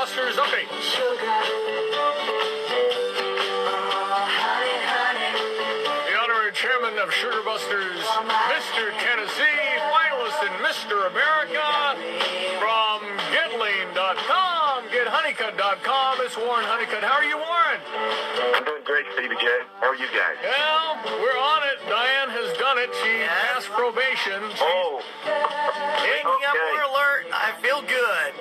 Busters update. The honorary chairman of Sugar Busters, Mr. Tennessee, finalist in Mr. America, from Getling.com, GetHoneycut.com. It's Warren Honeycutt. How are you, Warren? I'm doing great, Stevie J. How are you guys? Well, we're on it. Diane has done it. She passed probation. Waking up more alert. I feel good.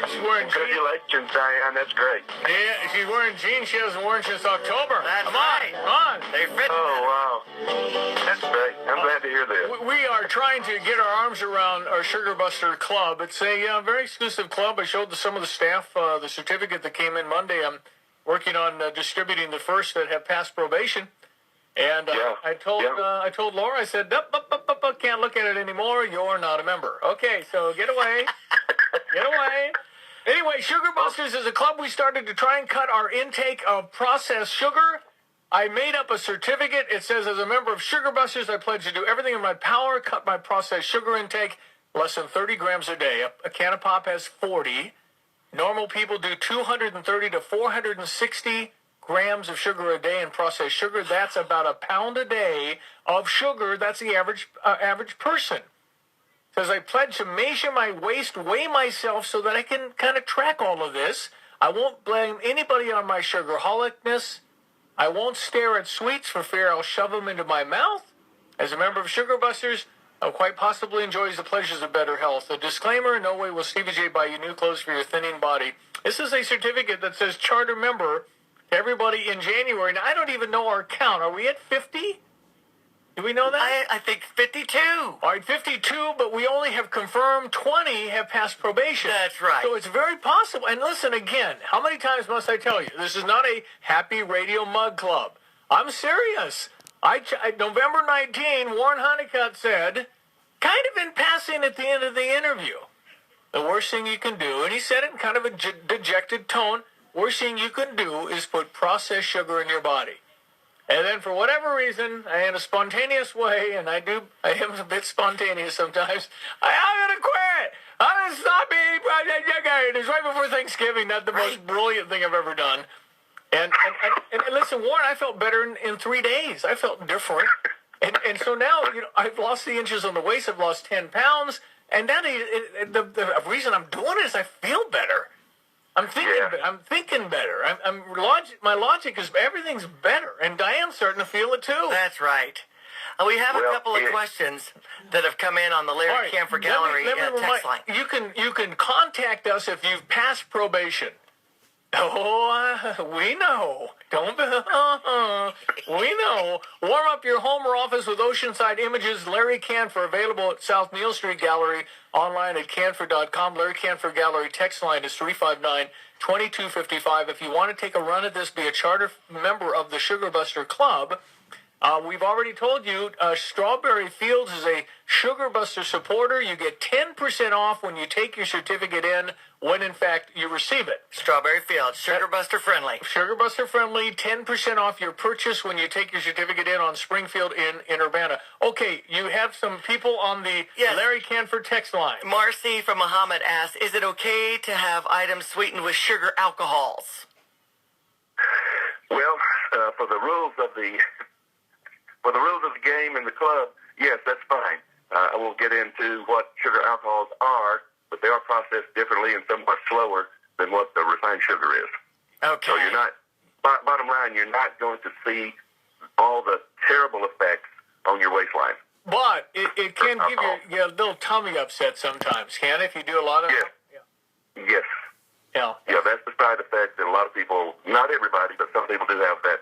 She's wearing jeans. Congratulations, Diane. That's great. Yeah, she's wearing jeans she hasn't worn since October. That's Come right. on. They fit. Oh, wow. That's great. I'm glad to hear this. We are trying to get our arms around our Sugar Buster Club. It's a very exclusive club. I showed some of the staff the certificate that came in Monday. I'm working on distributing the first that have passed probation. And I told Laura, I said, can't look at it anymore. You're not a member. Okay, so get away. Get away. Anyway, Sugar Busters is a club we started to try and cut our intake of processed sugar. I made up a certificate. It says, as a member of Sugar Busters, I pledge to do everything in my power, cut my processed sugar intake, less than 30 grams a day. A can of pop has 40. Normal people do 230 to 460 grams of sugar a day in processed sugar. That's about a pound a day of sugar. That's the average person. Says I pledge to measure my waist, weigh myself so that I can kind of track all of this. I won't blame anybody on my sugarholicness. I won't stare at sweets for fear I'll shove them into my mouth. As a member of Sugar Busters, I quite possibly enjoys the pleasures of better health. A disclaimer, in no way will Stevie J buy you new clothes for your thinning body. This is a certificate that says charter member to everybody in January. Now, I don't even know our count. Are we at 50? Do we know that? I think 52. All right, 52, but we only have confirmed 20 have passed probation. That's right. So it's very possible. And listen, again, how many times must I tell you? This is not a happy radio mug club. I'm serious. November 19, Warren Honeycutt said, kind of in passing at the end of the interview, the worst thing you can do, and he said it in kind of a dejected tone, worst thing you can do is put processed sugar in your body. And then for whatever reason, in a spontaneous way, and I am a bit spontaneous sometimes, I'm going to quit. I'm going to stop eating processed sugar. It was right before Thanksgiving. Not the most brilliant thing I've ever done. And listen, Warren, I felt better in 3 days. I felt different. And so now, I've lost the inches on the waist. I've lost 10 pounds. And now the reason I'm doing it is I feel better. I'm thinking better. My logic is everything's better, and Diane's starting to feel it too. That's right. We have a couple of questions that have come in on the Larry Canfor Gallery text line. You can contact us if you've passed probation. Oh, we know. We know. Warm up your home or office with oceanside images. Larry Canfor, available at South Neal Street Gallery, online at Canfor.com. Larry Canfor Gallery text line is 359-2255. If you want to take a run at this, be a charter member of the Sugar Buster Club. We've already told you, Strawberry Fields is a Sugar Buster supporter. You get 10% off when you take your certificate in, when in fact you receive it. Strawberry Fields, Sugar Buster friendly. Sugar Buster friendly, 10% off your purchase when you take your certificate in on Springfield in Urbana. Okay, you have some people on the Larry Canfor text line. Marcy from Muhammad asks, is it okay to have items sweetened with sugar alcohols? Well, for the rules of the game in the club, yes, that's fine. I won't get into what sugar alcohols are, but they are processed differently and somewhat slower than what the refined sugar is. Okay. So you're not, bottom line, you're not going to see all the terrible effects on your waistline. But it can give you a little tummy upset sometimes, can it, if you do a lot of Yes. Yes. Yeah. Yeah, that's the side effect that a lot of people, not everybody, but some people do have that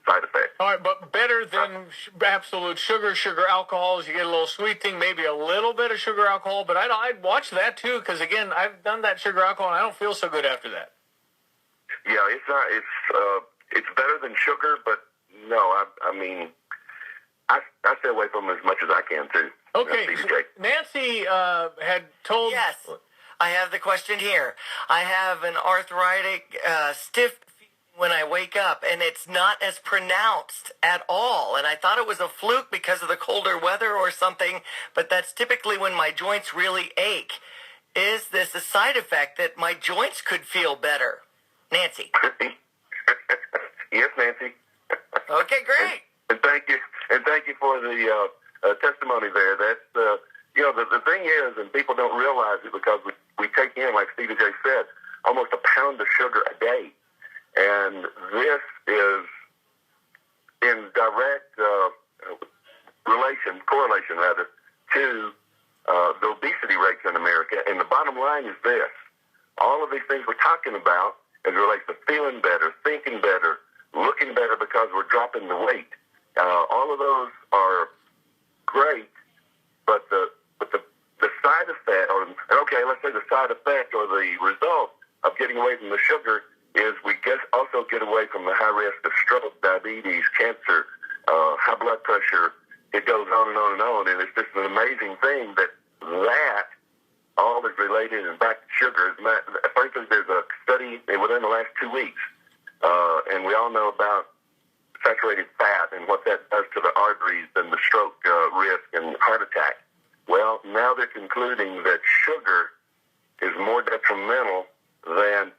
side effect. All right, but better than absolute sugar alcohols. You get a little sweet thing, maybe a little bit of sugar alcohol, but I'd watch that too, because again, I've done that sugar alcohol and I don't feel so good after that. Yeah, it's better than sugar, but no, I mean, I stay away from them as much as I can too. Okay, Nancy had told... Yes, I have the question here. I have an arthritic stiff when I wake up, and it's not as pronounced at all. And I thought it was a fluke because of the colder weather or something, but that's typically when my joints really ache. is this a side effect that my joints could feel better? Nancy. Yes, Nancy. Okay, great. And thank you for the testimony there. That's the thing is, and people don't realize it because we take in, like Stevie J said, almost a pound of sugar a day, and this is in direct correlation to the obesity rates in America. And the bottom line is this: all of these things we're talking about as it relates to feeling better, thinking better, looking better because we're dropping the weight. All of those are great, but the side effect, let's say the side effect or the result of getting away from the sugar is we also get away from the high risk of stroke, diabetes, cancer, high blood pressure. It goes on and on and on, and it's just an amazing thing that all is related and back to sugar. For instance, there's a study within the last 2 weeks, and we all know about saturated fat and what that does to the arteries and the stroke risk and heart attack. Well, now they're concluding that sugar is more detrimental than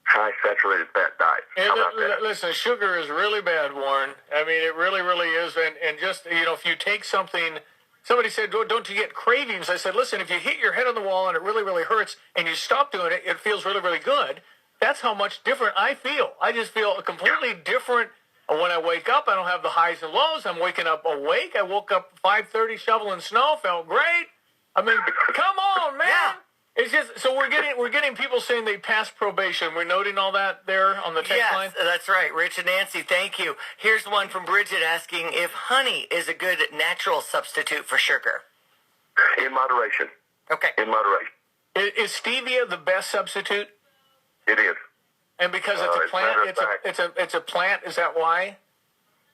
high saturated fat diets. How about that? Listen, sugar is really bad, Warren. I mean, it really, really is. And just, if you take something, somebody said, don't you get cravings? I said, listen, if you hit your head on the wall and it really, really hurts and you stop doing it, it feels really, really good. That's how much different I feel. I just feel a completely different. When I wake up, I don't have the highs and lows. I'm waking up awake. I woke up 5:30 shoveling snow. Felt great. I mean, come on, man. Yeah. It's just so we're getting people saying they passed probation. We're noting all that there on the text line. Yes, that's right. Rich and Nancy, thank you. Here's one from Bridget asking if honey is a good natural substitute for sugar. In moderation. Okay. In moderation. Is stevia the best substitute? It is. And because it's a plant, it's a plant. Is that why?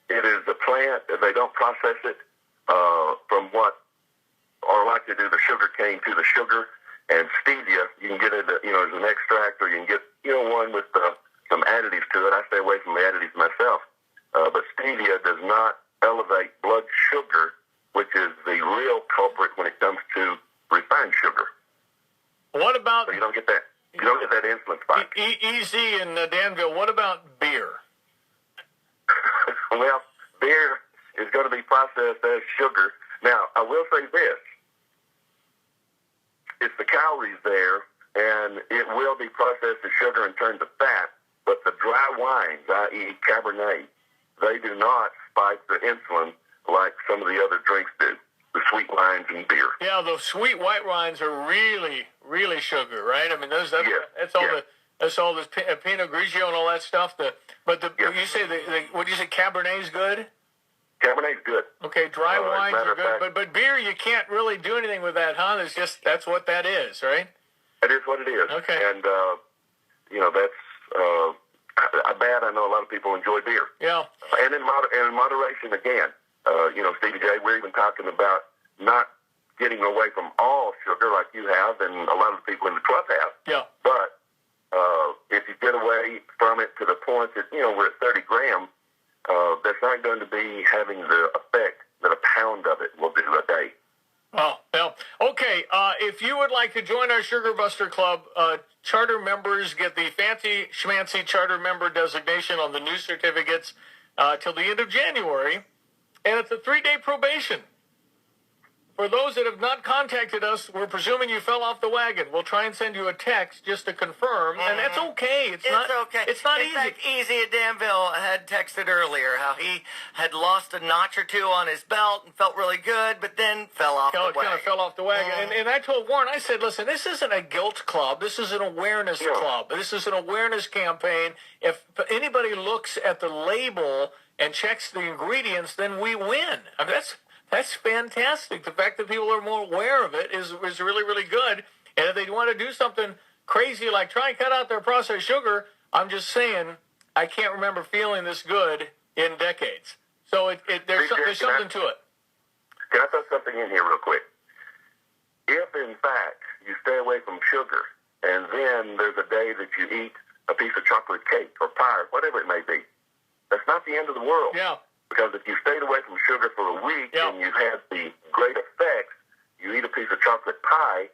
It is a plant. They don't process it from what, or like they do the sugar cane to the sugar. And stevia, you can get it, as an extract, or you can get, one with some additives to it. I stay away from the additives myself. But stevia does not elevate blood sugar, which is the real culprit when it comes to refined sugar. What about? So you don't get that. You don't get that insulin spike. Easy in Danville. What about beer? Well, beer is going to be processed as sugar. Now, I will say this. It's the calories there, and it will be processed as sugar and turned to fat, but the dry wines, i.e. Cabernet, they do not spike the insulin like some of the other drinks do, the sweet wines and beer. Yeah, those sweet white wines are really, really sugar, right? I mean, that's all this Pinot Grigio and all that stuff. You say what do you say? Cabernet's good. Cabernet's good. Okay, dry wines are good, but beer you can't really do anything with that, huh? It's just that's what that is, right? It is what it is. Okay, and that's I know a lot of people enjoy beer. Yeah, and in moderation again. Stevie J, we're even talking about not getting away from all sugar like you have and a lot of the people in the club have. Yeah. But if you get away from it to the point that, we're at 30 grams, that's not going to be having the effect that a pound of it will do a day. Oh, well, okay. If you would like to join our Sugar Buster Club, charter members get the fancy schmancy charter member designation on the new certificates till the end of January. And it's a 3-day probation. For those that have not contacted us, we're presuming you fell off the wagon. We'll try and send you a text just to confirm, and that's okay. It's okay. It's not in easy. Fact, Easy at Danville had texted earlier how he had lost a notch or two on his belt and felt really good, but then fell off the wagon. Kind of fell off the wagon. And I told Warren, I said, listen, this isn't a guilt club. This is an awareness club. This is an awareness campaign. If anybody looks at the label and checks the ingredients, then we win. I mean, that's fantastic. The fact that people are more aware of it is really, really good. And if they want to do something crazy like try and cut out their processed sugar, I'm just saying I can't remember feeling this good in decades. So there's something to it. Can I throw something in here real quick? If, in fact, you stay away from sugar and then there's a day that you eat a piece of chocolate cake or pie or whatever it may be, that's not the end of the world. Yeah. Because if you stayed away from sugar for a week and you had the great effects, you eat a piece of chocolate pie,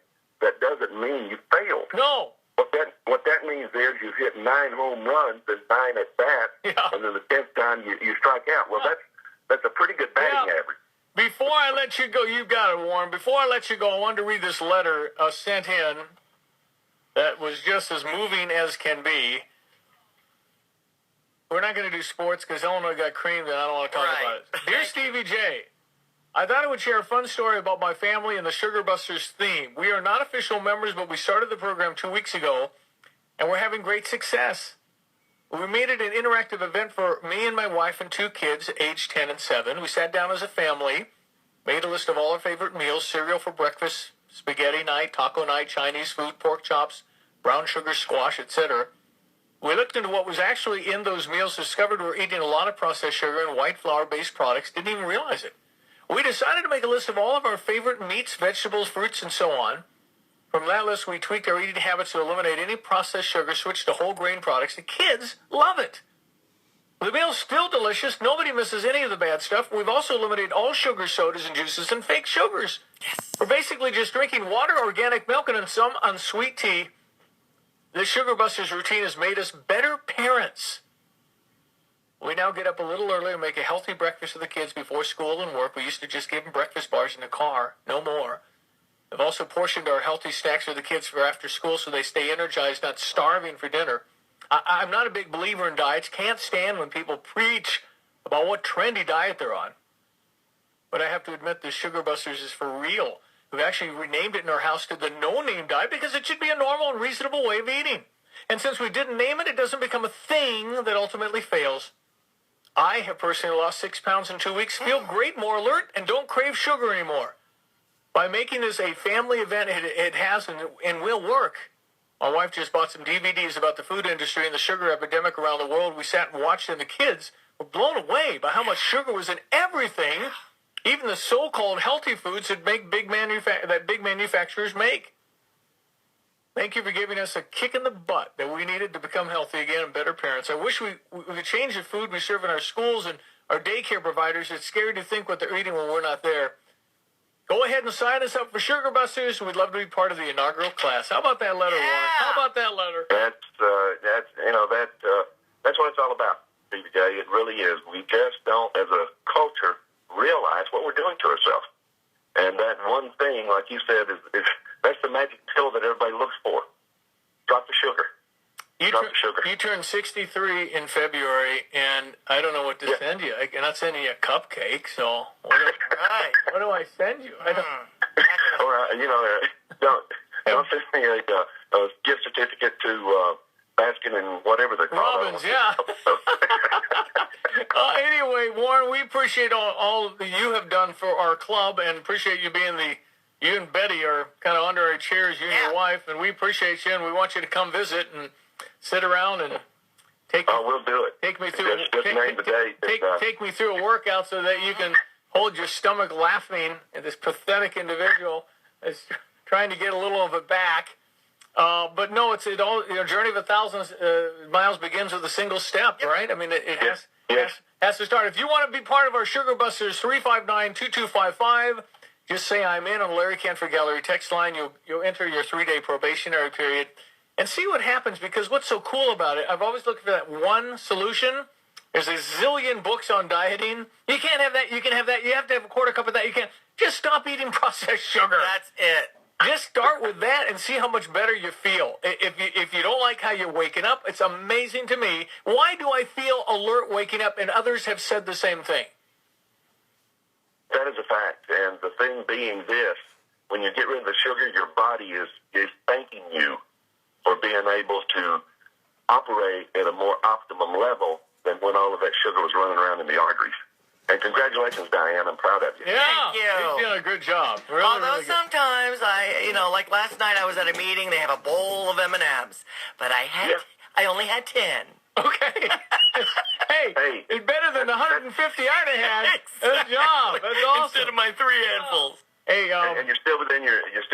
that doesn't mean you failed. No. What that means is you hit 9 home runs and 9 at bats, and then the 10th time you strike out. Well, that's a pretty good batting average. Before I let you go, you've got it, Warren. Before I let you go, I wanted to read this letter sent in that was just as moving as can be. We're not going to do sports because Illinois got creamed and I don't want to talk about it. Dear Stevie J, I thought I would share a fun story about my family and the Sugar Busters theme. We are not official members, but we started the program 2 weeks ago, and we're having great success. We made it an interactive event for me and my wife and 2 kids, aged 10 and 7. We sat down as a family, made a list of all our favorite meals, cereal for breakfast, spaghetti night, taco night, Chinese food, pork chops, brown sugar squash, etc. We looked into what was actually in those meals, discovered we're eating a lot of processed sugar and white flour-based products, didn't even realize it. We decided to make a list of all of our favorite meats, vegetables, fruits, and so on. From that list, we tweaked our eating habits to eliminate any processed sugar, switched to whole grain products. The kids love it. The meal's still delicious. Nobody misses any of the bad stuff. We've also eliminated all sugar sodas and juices and fake sugars. Yes. We're basically just drinking water, organic milk, and some unsweet tea. This Sugar Busters routine has made us better parents. We now get up a little earlier and make a healthy breakfast for the kids before school and work. We used to just give them breakfast bars in the car. No more. We've also portioned our healthy snacks for the kids for after school so they stay energized, not starving for dinner. I'm not a big believer in diets. Can't stand when people preach about what trendy diet they're on. But I have to admit the Sugar Busters is for real. We've actually renamed it in our house to the no-name diet because it should be a normal and reasonable way of eating. And since we didn't name it, it doesn't become a thing that ultimately fails. I have personally lost 6 pounds in 2 weeks, feel great, more alert, and don't crave sugar anymore. By making this a family event, it has and will work. My wife just bought some DVDs about the food industry and the sugar epidemic around the world. We sat and watched, and the kids were blown away by how much sugar was in everything, even the so-called healthy foods that big manufacturers make. Thank you for giving us a kick in the butt that we needed to become healthy again and better parents. I wish we could change the food we serve in our schools and our daycare providers. It's scary to think what they're eating when we're not there. Go ahead and sign us up for Sugar Busters. We'd love to be part of the inaugural class. How about that letter, Warren? How about that letter? That's what it's all about, Stevie J. It really is. We just don't, as a culture, realize what we're doing to ourselves. And that one thing, like you said, is that's the magic pill that everybody looks for. Drop the sugar. You turned 63 in February, and I don't know what to send you. I'm not sending you a cupcake, so what do I send you? I don't. Don't send me a gift certificate to Baskin and whatever they're called. Robbins, yeah. Anyway, Warren, we appreciate all that you have done for our club, and appreciate you being you and Betty are kind of under our chairs, you and your wife, and we appreciate you, and we want you to come visit and sit around and we'll do it. Take me through take me through a workout so that you can hold your stomach laughing at this pathetic individual is trying to get a little of it back. But no, journey of 1,000 miles begins with a single step, right? I mean, it has to start. If you want to be part of our Sugar Busters, 359-2255, just say I'm in on Larry Canford Gallery text line. You'll enter your 3-day probationary period and see what happens, because what's so cool about it, I've always looked for that one solution. There's a zillion books on dieting. You can't have that. You can have that. You have to have a quarter cup of that. You can't. Just stop eating processed sugar. That's it. Just start with that and see how much better you feel. If you don't like how you're waking up, it's amazing to me. Why do I feel alert waking up, and others have said the same thing? That is a fact. And the thing being this, when you get rid of the sugar, your body is thanking you for being able to operate at a more optimum level than when all of that sugar was running around in the arteries. And congratulations, Diane. I'm proud of you. Yeah, thank you. You're doing a good job. Really, Although really good. sometimes like last night I was at a meeting. They have a bowl of M&Ms, but I only had 10. Okay. Hey, it's better than the 150 I'd have had. Good job. That's awesome. Instead of my 3 handfuls. Hey, and you're still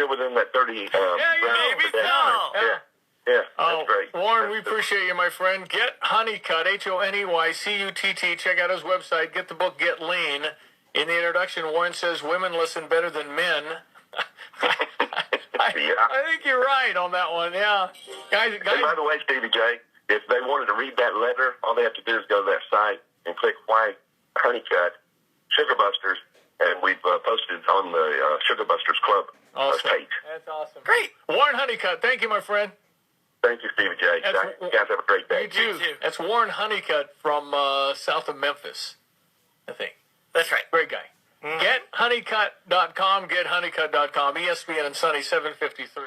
within that 30 grams maybe per day. so. Yeah, that's great. Warren, we appreciate you, my friend. Get Honeycutt, HONEYCUTT. Check out his website. Get the book, Get Lean. In the introduction, Warren says women listen better than men. I think you're right on that one. Yeah, guys. And by the way, Stevie J, if they wanted to read that letter, all they have to do is go to that site and click White Honeycut Sugar Busters, and we've posted it on the Sugar Busters Club page. That's awesome. Great. Warren Honeycutt, thank you, my friend. Thank you, Stevie J. You guys have a great day. You too. That's Warren Honeycutt from south of Memphis, I think. That's right. Great guy. GetHoneycutt.com, GetHoneycutt.com, ESPN and Sunny 753.